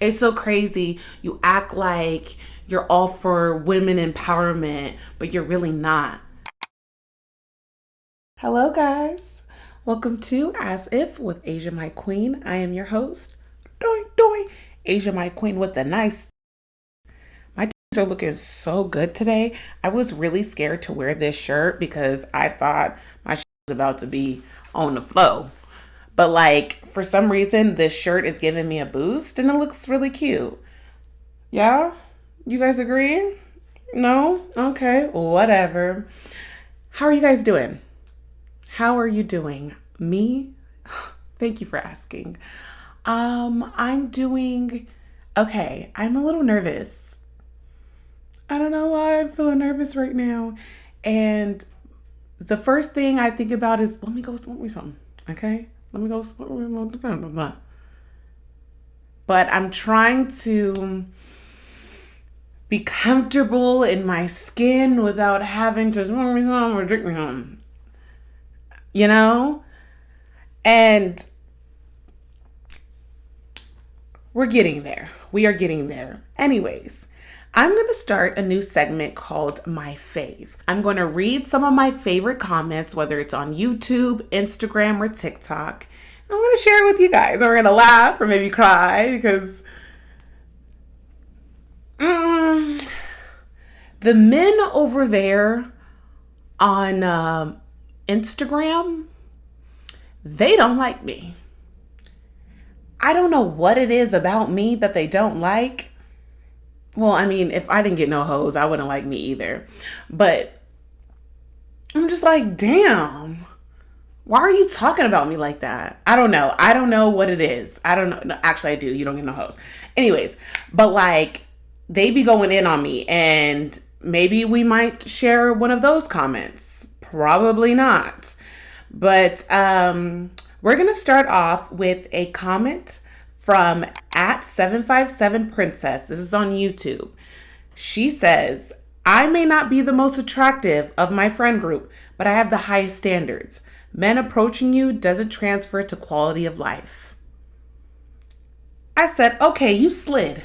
It's so crazy. You act like you're all for women empowerment, but you're really not. Hello, guys. Welcome to As If with Asia My Queen. I am your host, Doi Doi, Asia My Queen with the nice. My teeth are looking so good today. I was really scared to wear this shirt because I thought my shit was about to be on the flow. But like for some reason, this shirt is giving me a boost and it looks really cute. Yeah? You guys agree? No? Okay, whatever. How are you guys doing? How are you doing? Me? Thank you for asking. I'm doing okay. I'm a little nervous. I don't know why I'm feeling nervous right now. And the first thing I think about is let me go smoke me something. Okay? Let me go smoke me something. But I'm trying to be comfortable in my skin without having to smoke me something or drink me something. You know? And we're getting there. We are getting there. Anyways, I'm going to start a new segment called My Fave. I'm going to read some of my favorite comments, whether it's on YouTube, Instagram, or TikTok. I'm going to share it with you guys. We're going to laugh or maybe cry because the men over there on Instagram, they don't like me. I don't know what it is about me that they don't like. Well, I mean, if I didn't get no hoes, I wouldn't like me either. But I'm just like, damn, why are you talking about me like that? I don't know. I don't know what it is. I don't know. No, actually, I do. You don't get no hoes. Anyways, but like, they be going in on me and maybe we might share one of those comments. Probably not. But we're going to start off with a comment from at 757princess. This is on YouTube. She says, I may not be the most attractive of my friend group, but I have the highest standards. Men approaching you doesn't transfer to quality of life. I said, okay, you slid.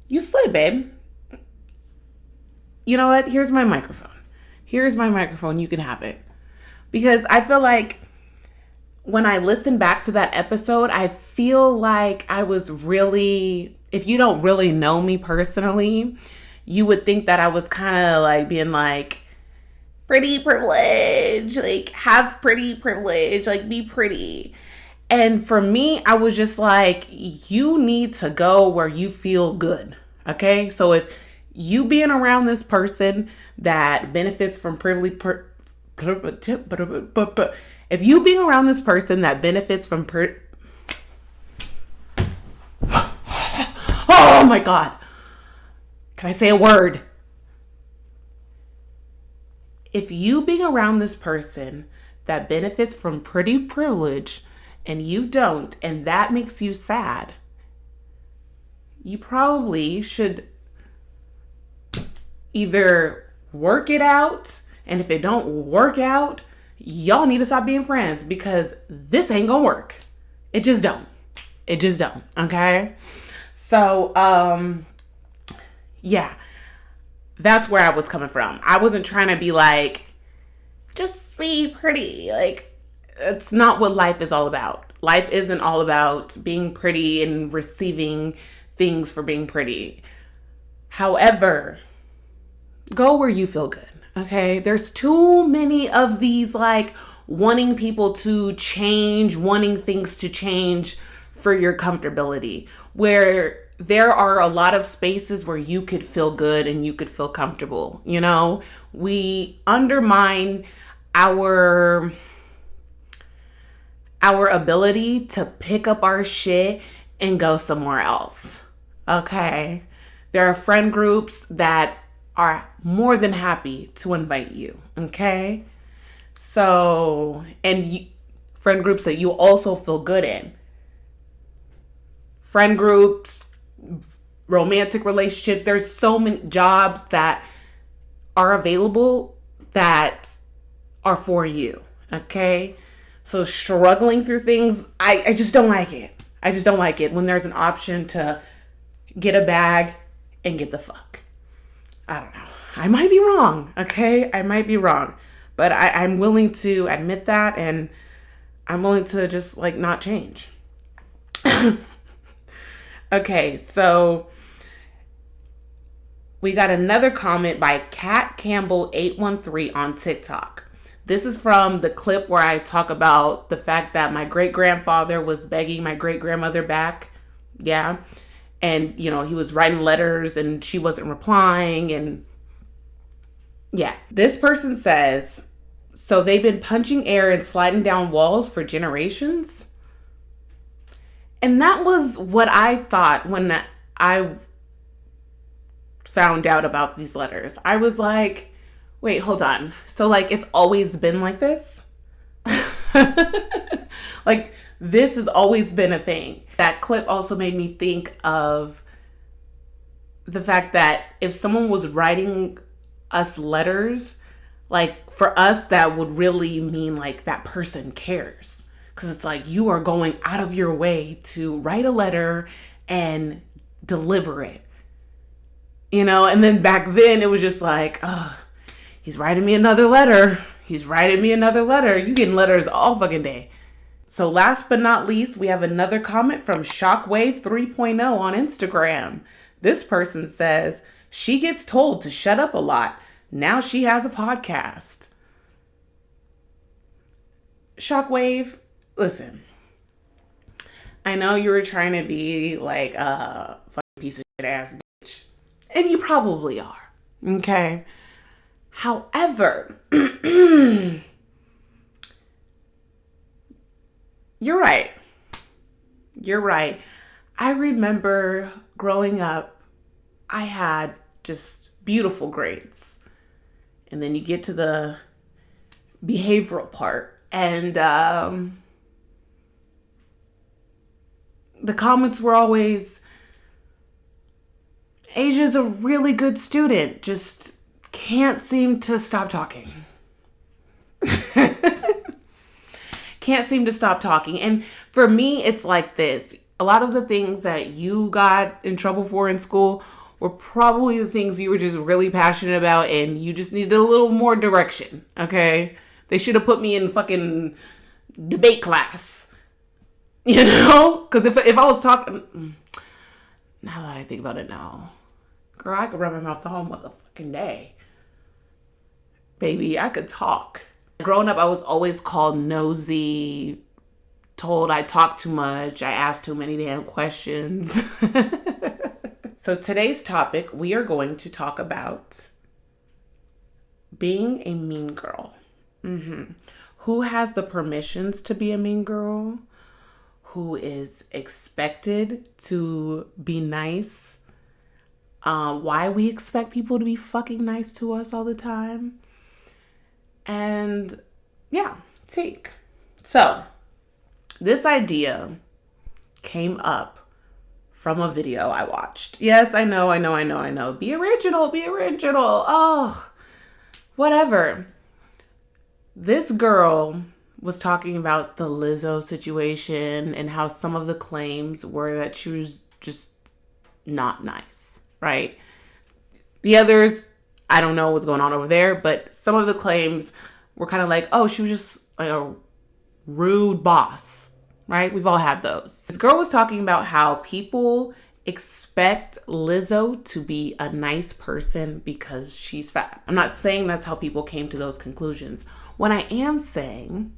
You slid, babe. You know what? Here's my microphone. Here's my microphone. You can have it. Because I feel like when I listen back to that episode, I feel like I was really, if you don't really know me personally, you would think that I was kind of like being like, pretty privilege, like have pretty privilege, like be pretty. And for me, I was just like, you need to go where you feel good. Okay. So if you being around this person that benefits from privilege, if you being around this person that benefits from oh my God. Can I say a word? If you being around this person that benefits from pretty privilege and you don't, and that makes you sad, you probably should either work it out, and if it don't work out, y'all need to stop being friends because this ain't gonna work. It just don't. It just don't. Okay? So, yeah. That's where I was coming from. I wasn't trying to be like, just be pretty. Like, it's not what life is all about. Life isn't all about being pretty and receiving things for being pretty. However, go where you feel good. Okay, there's too many of these like wanting people to change, wanting things to change for your comfortability, where there are a lot of spaces where you could feel good and you could feel comfortable. You know, we undermine our ability to pick up our shit and go somewhere else. Okay, there are friend groups that are more than happy to invite you. Okay. So, and friend groups that you also feel good in. Friend groups, romantic relationships. There's so many jobs that are available that are for you. Okay. So struggling through things, I just don't like it. I just don't like it when there's an option to get a bag, and get the fuck. I don't know. I might be wrong, okay? I might be wrong. But I'm willing to admit that, and I'm willing to just like not change. Okay, so we got another comment by Kat Campbell 813 on TikTok. This is from the clip where I talk about the fact that my great-grandfather was begging my great-grandmother back. Yeah. And, you know, he was writing letters and she wasn't replying. And yeah. This person says, so they've been punching air and sliding down walls for generations? And that was what I thought when I found out about these letters. I was like, wait, hold on. So like it's always been like this? Like this has always been a thing. That clip also made me think of the fact that if someone was writing us letters, like for us, that would really mean like that person cares. Because it's like you are going out of your way to write a letter and deliver it. You know, and then back then it was just like, oh, he's writing me another letter. He's writing me another letter. You getting letters all fucking day. So last but not least, we have another comment from Shockwave 3.0 on Instagram. This person says, she gets told to shut up a lot. Now she has a podcast. Shockwave, listen. I know you were trying to be like a fucking piece of shit ass bitch. And you probably are. Okay? However, you're right. You're right. I remember growing up, I had just beautiful grades. And then you get to the behavioral part. And the comments were always, Asia's a really good student, just can't seem to stop talking. Can't seem to stop talking. And for me, it's like this. A lot of the things that you got in trouble for in school were probably the things you were just really passionate about and you just needed a little more direction, okay? They should have put me in fucking debate class, you know? Because if I was talking... Now that I think about it now, girl, I could run my mouth the whole motherfucking day. Baby, I could talk. Growing up, I was always called nosy, told I talk too much, I ask too many damn questions. So today's topic, we are going to talk about being a mean girl. Who has the permissions to be a mean girl? Who is expected to be nice? Why we expect people to be fucking nice to us all the time? And yeah, take. So this idea came up from a video I watched. Yes, I know. Be original. Oh, whatever. This girl was talking about the Lizzo situation and how some of the claims were that she was just not nice, right? The others, I don't know what's going on over there, but some of the claims were kind of like, oh, she was just like a rude boss, right? We've all had those. This girl was talking about how people expect Lizzo to be a nice person because she's fat. I'm not saying that's how people came to those conclusions. What I am saying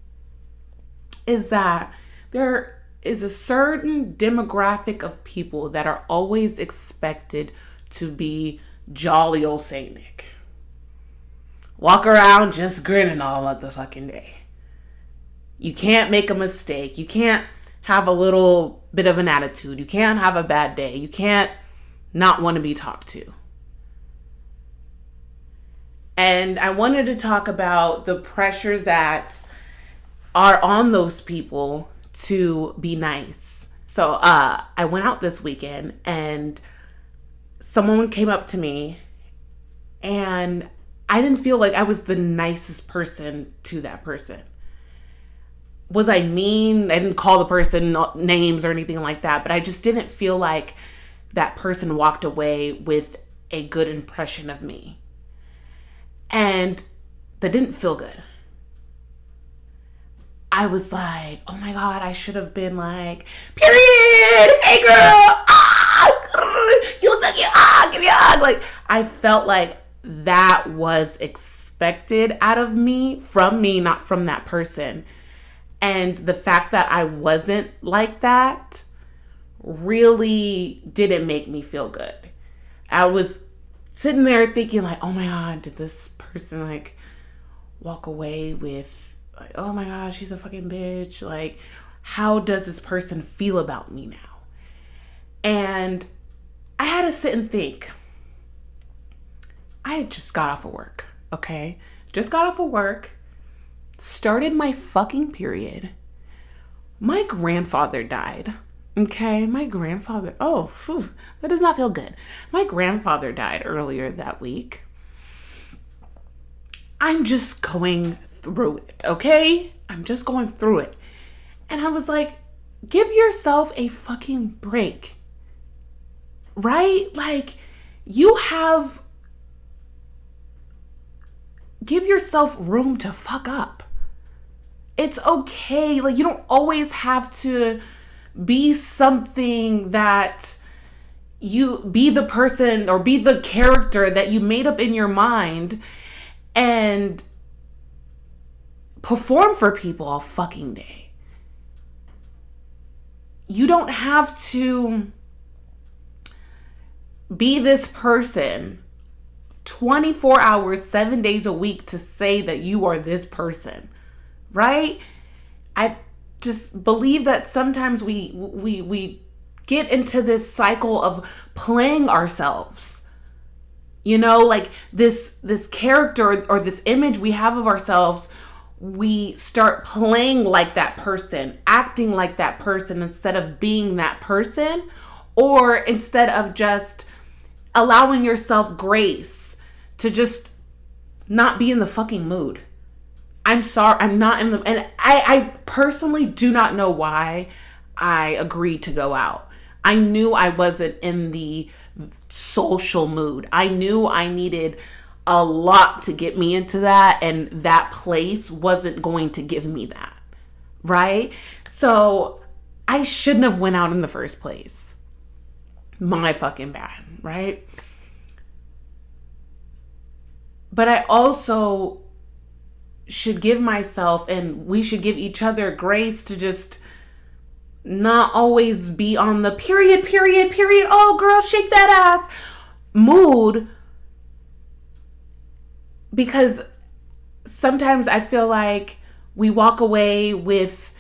is that there is a certain demographic of people that are always expected to be jolly old Saint Nick. Walk around just grinning all motherfucking day. You can't make a mistake. You can't have a little bit of an attitude. You can't have a bad day. You can't not want to be talked to. And I wanted to talk about the pressures that are on those people to be nice. So I went out this weekend and someone came up to me and I didn't feel like I was the nicest person to that person. Was I mean? I didn't call the person names or anything like that, but I just didn't feel like that person walked away with a good impression of me. And that didn't feel good. I was like, oh my God, I should have been like, period, hey girl, you look so cute, give me a hug. Like, I felt like that was expected out of me, from me, not from that person. And the fact that I wasn't like that really didn't make me feel good. I was sitting there thinking like, oh my God, did this person like walk away with like, oh my God, she's a fucking bitch. Like, how does this person feel about me now? And I had to sit and think. I had just got off of work, okay? Just got off of work, started my fucking period. My grandfather died, okay? My grandfather, that does not feel good. My grandfather died earlier that week. I'm just going through it, okay? I'm just going through it. And I was like, give yourself a fucking break, right? Like, give yourself room to fuck up. It's okay. Like, you don't always have to be something that you be the person or be the character that you made up in your mind and perform for people all fucking day. You don't have to be this person 24 hours, 7 days a week to say that you are this person, right? I just believe that sometimes we get into this cycle of playing ourselves. You know, like this character or this image we have of ourselves, we start playing like that person, acting like that person instead of being that person, or instead of just allowing yourself grace to just not be in the fucking mood. I'm sorry, I'm not in the, and I personally do not know why I agreed to go out. I knew I wasn't in the social mood. I knew I needed a lot to get me into that, and that place wasn't going to give me that, right? So I shouldn't have went out in the first place. My fucking bad, right? But I also should give myself, and we should give each other grace to just not always be on the period, oh girl, shake that ass mood. Because sometimes I feel like we walk away with,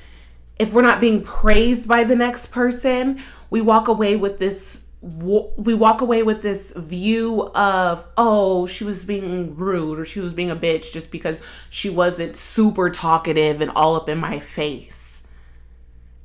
if we're not being praised by the next person, we walk away with this view of, oh, she was being rude or she was being a bitch just because she wasn't super talkative and all up in my face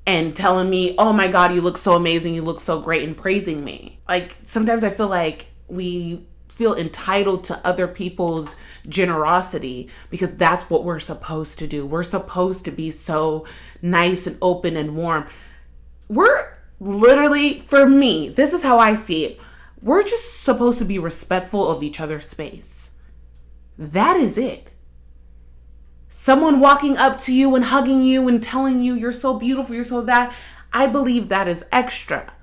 and telling me, oh my God, you look so amazing, you look so great, and praising me. Like, sometimes I feel like we feel entitled to other people's generosity because that's what we're supposed to do. We're supposed to be so nice and open and warm. We're literally, for me, this is how I see it. We're just supposed to be respectful of each other's space. That is it. Someone walking up to you and hugging you and telling you you're so beautiful, you're so that, I believe that is extra.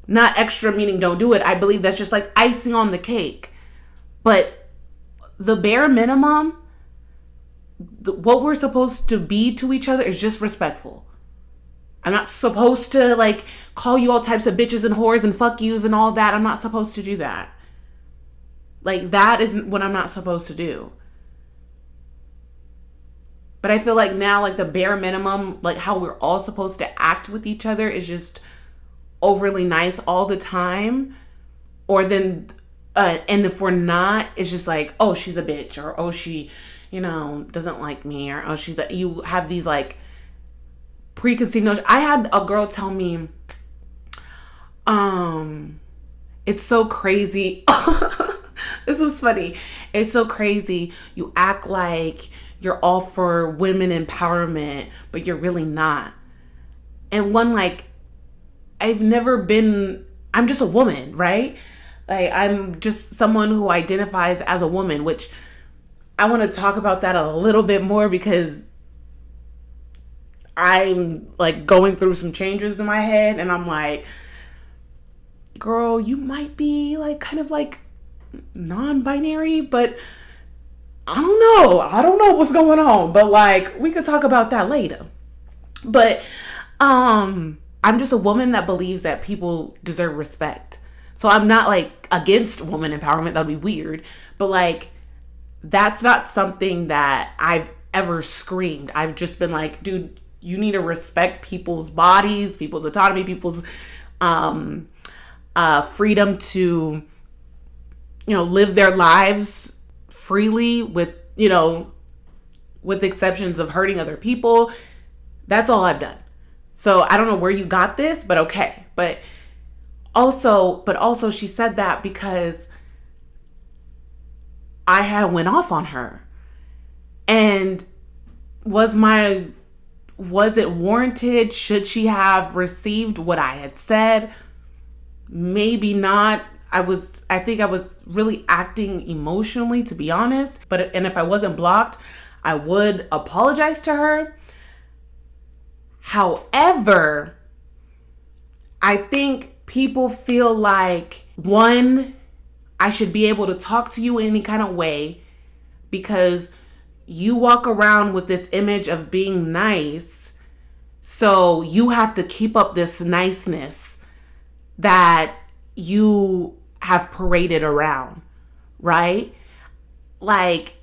Not extra meaning don't do it. I believe that's just like icing on the cake. But the bare minimum, what we're supposed to be to each other is just respectful. I'm not supposed to like call you all types of bitches and whores and fuck yous and all that. I'm not supposed to do that. Like, that is what I'm not supposed to do. But I feel like now, like, the bare minimum, like how we're all supposed to act with each other is just overly nice all the time. Or then, and if we're not, it's just like, oh, she's a bitch, or oh, she, doesn't like me, or oh, you have these like preconceived notions. I had a girl tell me, it's so crazy. This is funny. It's so crazy. You act like you're all for women empowerment, but you're really not. And one, like, I've never been I'm just a woman, right? Like, I'm just someone who identifies as a woman, which I want to talk about that a little bit more because I'm like going through some changes in my head and I'm like, girl, you might be like kind of like non-binary, but I don't know. I don't know what's going on, but like we could talk about that later. But I'm just a woman that believes that people deserve respect. So I'm not like against woman empowerment. That'd be weird. But like that's not something that I've ever screamed. I've just been like, dude, you need to respect people's bodies, people's autonomy, people's freedom to, live their lives freely with, with exceptions of hurting other people. That's all I've done. So I don't know where you got this, but okay. But also she said that because I had went off on her. And was it warranted? Should she have received what I had said? Maybe not. I think I was really acting emotionally, to be honest. And if I wasn't blocked, I would apologize to her. However, I think people feel like, one, I should be able to talk to you in any kind of way because you walk around with this image of being nice. So you have to keep up this niceness that you have paraded around, right? Like,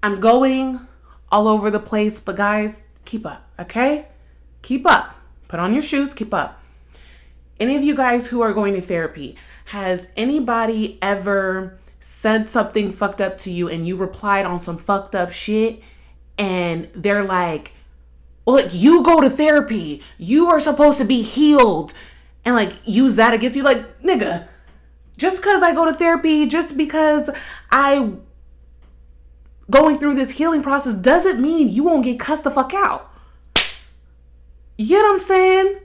I'm going all over the place, but guys, keep up, okay? Keep up. Put on your shoes, keep up. Any of you guys who are going to therapy, has anybody ever said something fucked up to you and you replied on some fucked up shit and they're like, well, like, you go to therapy, you are supposed to be healed, and like use that against you? Like, nigga, just because I go to therapy, just because I going through this healing process doesn't mean you won't get cussed the fuck out. You get what I'm saying?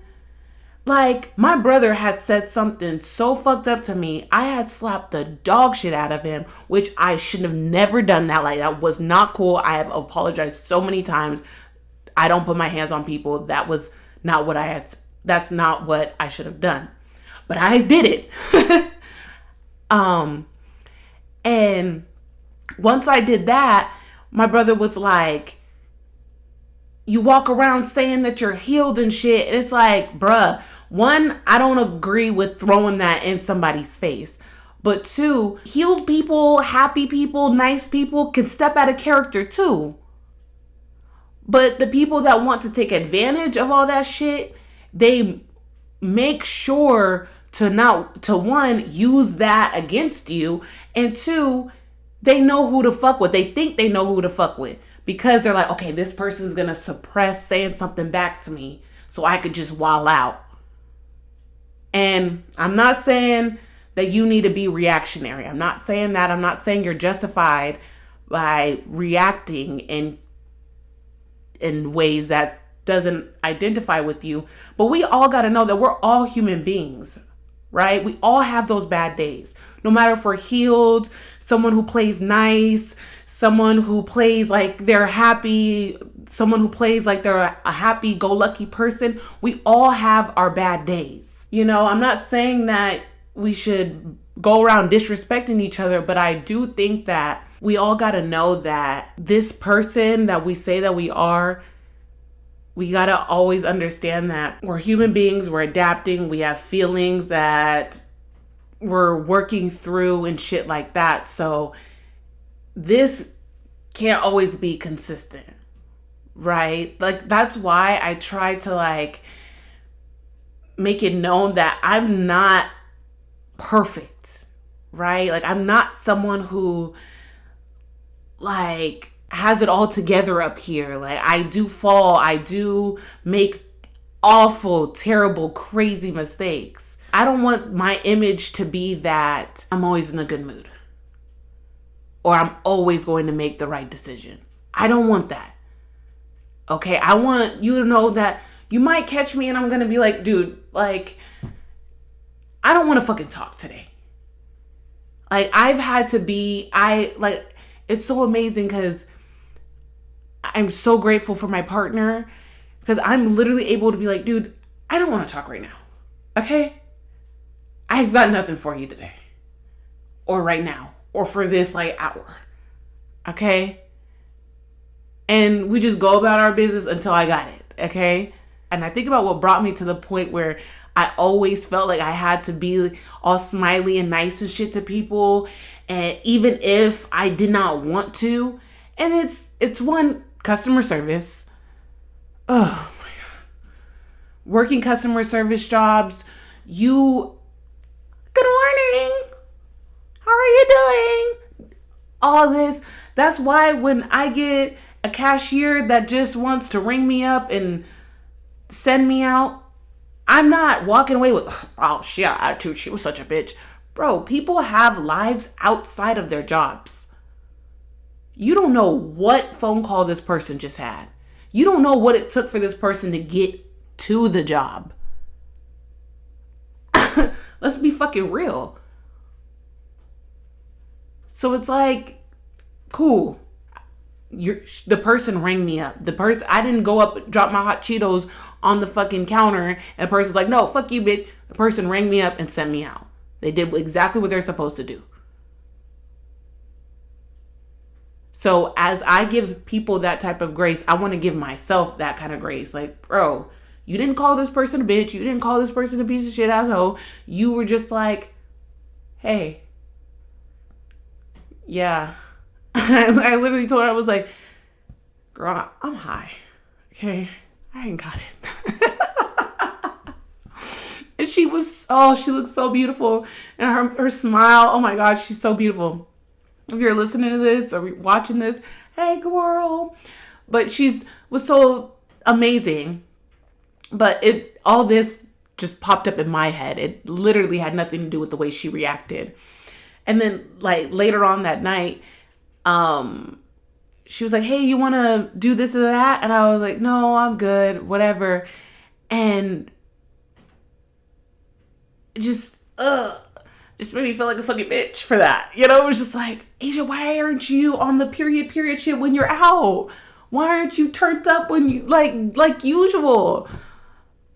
Like, my brother had said something so fucked up to me. I had slapped the dog shit out of him, which I should have never done that. Like, that was not cool. I have apologized so many times. I don't put my hands on people. That was not what that's not what I should have done. But I did it. And once I did that, my brother was like, you walk around saying that you're healed and shit. And it's like, bruh, one, I don't agree with throwing that in somebody's face. But two, healed people, happy people, nice people can step out of character too. But the people that want to take advantage of all that shit, they make sure to one, use that against you. And two, they know who to fuck with. They think they know who to fuck with. Because they're like, okay, this person's going to suppress saying something back to me so I could just wall out. And I'm not saying that you need to be reactionary. I'm not saying that. I'm not saying you're justified by reacting in ways that doesn't identify with you. But we all got to know that we're all human beings, right? We all have those bad days. No matter if we're healed, someone who plays nice, someone who plays like they're happy, someone who plays like they're a happy-go-lucky person. We all have our bad days. I'm not saying that we should go around disrespecting each other, but I do think that we all got to know that this person that we say that we are, we got to always understand that we're human beings, we're adapting, we have feelings that we're working through and shit like that. So this can't always be consistent, right? Like, that's why I try to like make it known that I'm not perfect, right? Like, I'm not someone who like has it all together up here. Like, I do fall, I do make awful, terrible, crazy mistakes. I don't want my image to be that I'm always in a good mood or I'm always going to make the right decision. I don't want that. Okay, I want you to know that you might catch me and I'm going to be like, dude, like, I don't want to fucking talk today. Like, I've had to be, it's so amazing because I'm so grateful for my partner because I'm literally able to be like, dude, I don't want to talk right now. Okay? I've got nothing for you today. Or right now. Or for this hour. Okay? And we just go about our business until I got it. Okay? And I think about what brought me to the point where I always felt like I had to be all smiley and nice and shit to people. And even if I did not want to. And it's one, customer service. Oh my God. Working customer service jobs. Good morning. How are you doing? All this. That's why when I get a cashier that just wants to ring me up and send me out, I'm not walking away with, oh, she had attitude. She was such a bitch. Bro, people have lives outside of their jobs. You don't know what phone call this person just had. You don't know what it took for this person to get to the job. Let's be fucking real. So it's like, cool. The person rang me up. I didn't go up, drop my hot Cheetos on the fucking counter, and the person's like, no, fuck you, bitch. The person rang me up and sent me out. They did exactly what they're supposed to do. So as I give people that type of grace, I want to give myself that kind of grace. Like, bro, you didn't call this person a bitch. You didn't call this person a piece of shit asshole. You were just like, hey, yeah. I literally told her, I was like, girl, I'm high. Okay? I ain't got it. And she looked so beautiful. And her smile, oh my God, she's so beautiful. If you're listening to this or watching this, hey girl. But was so amazing. But all this just popped up in my head. It literally had nothing to do with the way she reacted. And then later on that night, she was like, hey, you want to do this or that? And I was like, no, I'm good, whatever. And just made me feel like a fucking bitch for that. You know, it was just like, Asia, why aren't you on the period shit when you're out? Why aren't you turned up when you like usual?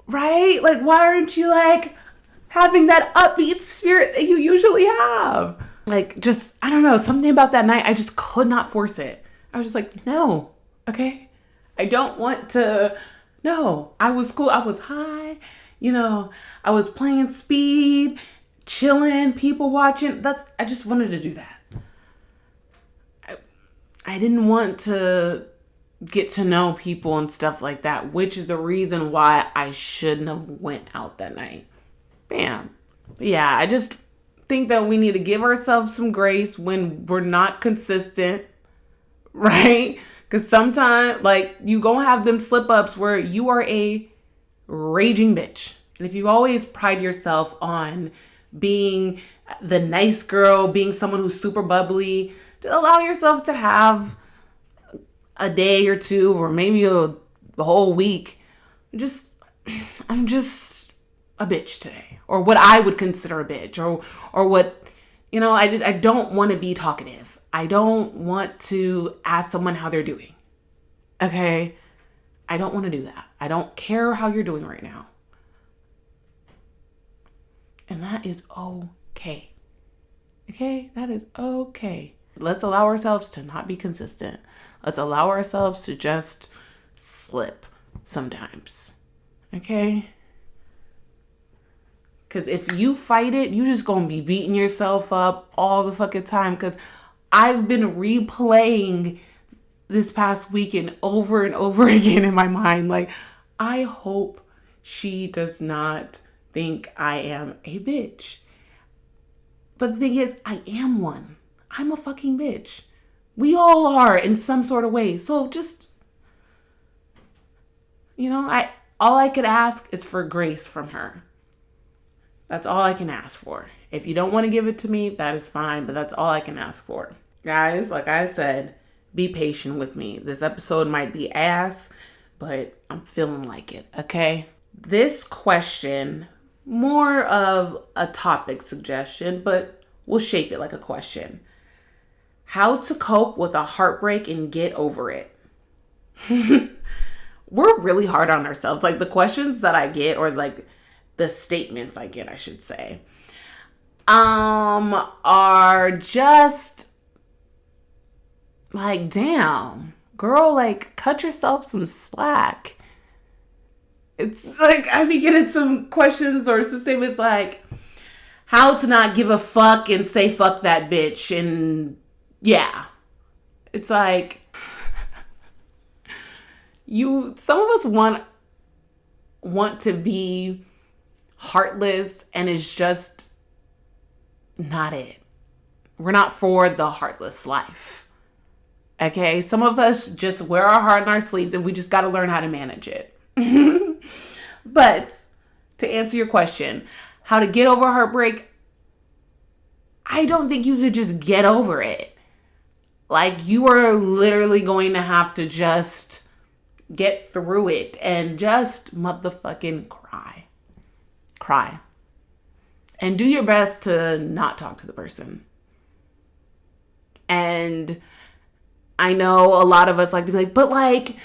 Right? Like, why aren't you having that upbeat spirit that you usually have? Like, just, I don't know, something about that night, I just could not force it. I was just like, no, okay? I don't want to, no. I was cool, I was high, I was playing speed, chilling, people watching. I just wanted to do that. I didn't want to get to know people and stuff like that, which is the reason why I shouldn't have went out that night. Bam. But yeah, I just think that we need to give ourselves some grace when we're not consistent, right? Because sometimes, you gonna have them slip-ups where you are a raging bitch. And if you always pride yourself on being the nice girl, being someone who's super bubbly, to allow yourself to have a day or two or maybe the whole week. I'm just a bitch today, or what I would consider a bitch, or what, I don't want to be talkative. I don't want to ask someone how they're doing. Okay? I don't want to do that. I don't care how you're doing right now. And that is okay. Okay? That is okay. Let's allow ourselves to not be consistent. Let's allow ourselves to just slip sometimes. Okay? Because if you fight it, you just gonna be beating yourself up all the fucking time. Because I've been replaying this past weekend over and over again in my mind. I hope she does not think I am a bitch. But the thing is, I am one. I'm a fucking bitch. We all are in some sort of way. So just, all I could ask is for grace from her. That's all I can ask for. If you don't want to give it to me, that is fine, but that's all I can ask for. Guys, like I said, be patient with me. This episode might be ass, but I'm feeling like it, okay? This question more of a topic suggestion, but we'll shape it like a question. How to cope with a heartbreak and get over it. We're really hard on ourselves. Like the questions that I get, or like the statements I get, I should say, are just like, damn, girl, like cut yourself some slack. It's like I be getting some questions or some statements like how to not give a fuck and say fuck that bitch. And yeah, it's like some of us want to be heartless, and it's just not it. We're not for the heartless life. Okay? Some of us just wear our heart on our sleeves, and we just got to learn how to manage it. But to answer your question, how to get over heartbreak, I don't think you could just get over it. Like, you are literally going to have to just get through it and just motherfucking cry. Cry. And do your best to not talk to the person. And I know a lot of us like to be like, but like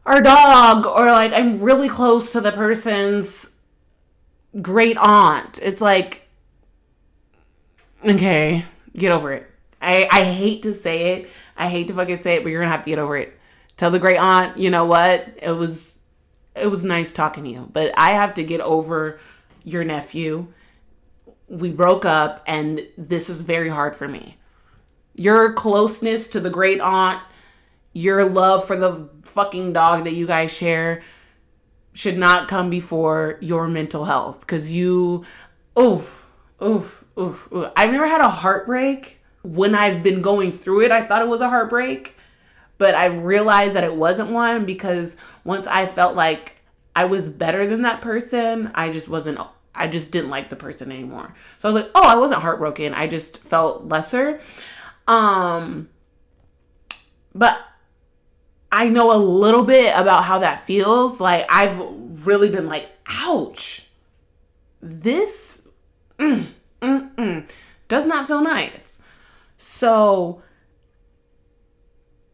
our dog, or like I'm really close to the person's great aunt. It's like, okay, get over it. I hate to say it. I hate to fucking say it, but you're gonna have to get over it. Tell the great aunt, you know what? It was nice talking to you, but I have to get over your nephew. We broke up, and this is very hard for me. Your closeness to the great aunt, your love for the fucking dog that you guys share should not come before your mental health. Because I've never had a heartbreak. When I've been going through it, I thought it was a heartbreak. But I realized that it wasn't one, because once I felt like I was better than that person, I just didn't like the person anymore. So I was like, oh, I wasn't heartbroken. I just felt lesser. But I know a little bit about how that feels. Like, I've really been like, ouch, this does not feel nice. So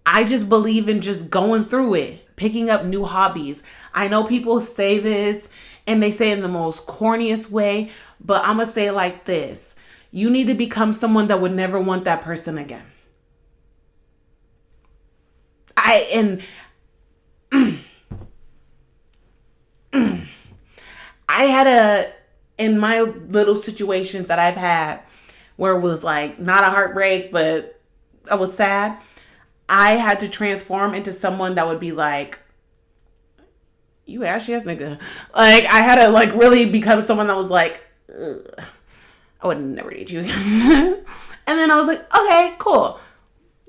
I just believe in just going through it, picking up new hobbies. I know people say this and they say it in the most corniest way, but I'm going to say it like this. You need to become someone that would never want that person again. I had in my little situations that I've had where it was like not a heartbreak, but I was sad. I had to transform into someone that would be like, you ashy ass nigga. Like, I had to like really become someone that was like, ugh, I would never date you again. And then I was like, okay, cool.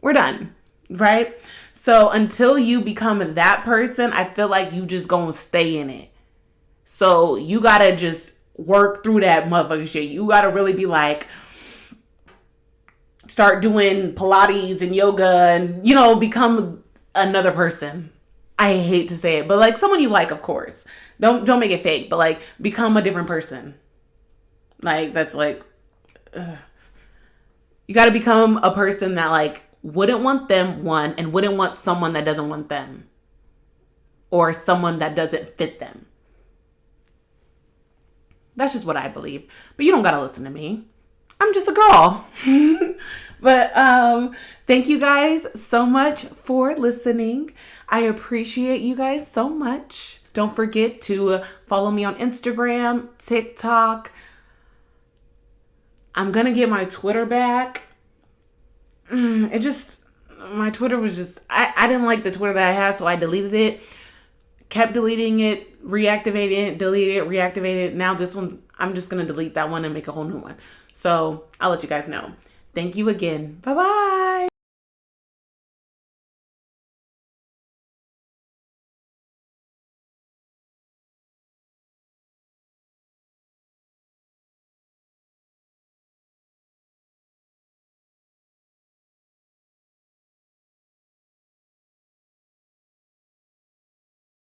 We're done. Right? So until you become that person, I feel like you just gonna stay in it. So you gotta just work through that motherfucking shit. You gotta really be like, start doing Pilates and yoga and, become another person. I hate to say it, but like someone you like, of course. Don't make it fake, but like become a different person. Like, that's like, you gotta become a person that like wouldn't want them, one, and wouldn't want someone that doesn't want them, or someone that doesn't fit them. That's just what I believe. But you don't gotta listen to me. I'm just a girl. But thank you guys so much for listening. I appreciate you guys so much. Don't forget to follow me on Instagram, TikTok. I'm gonna get my Twitter back. My Twitter was just, I didn't like the Twitter that I had, so I deleted it. Kept deleting it, reactivated it, deleted it, reactivated it. Now this one, I'm just going to delete that one and make a whole new one. So I'll let you guys know. Thank you again. Bye-bye.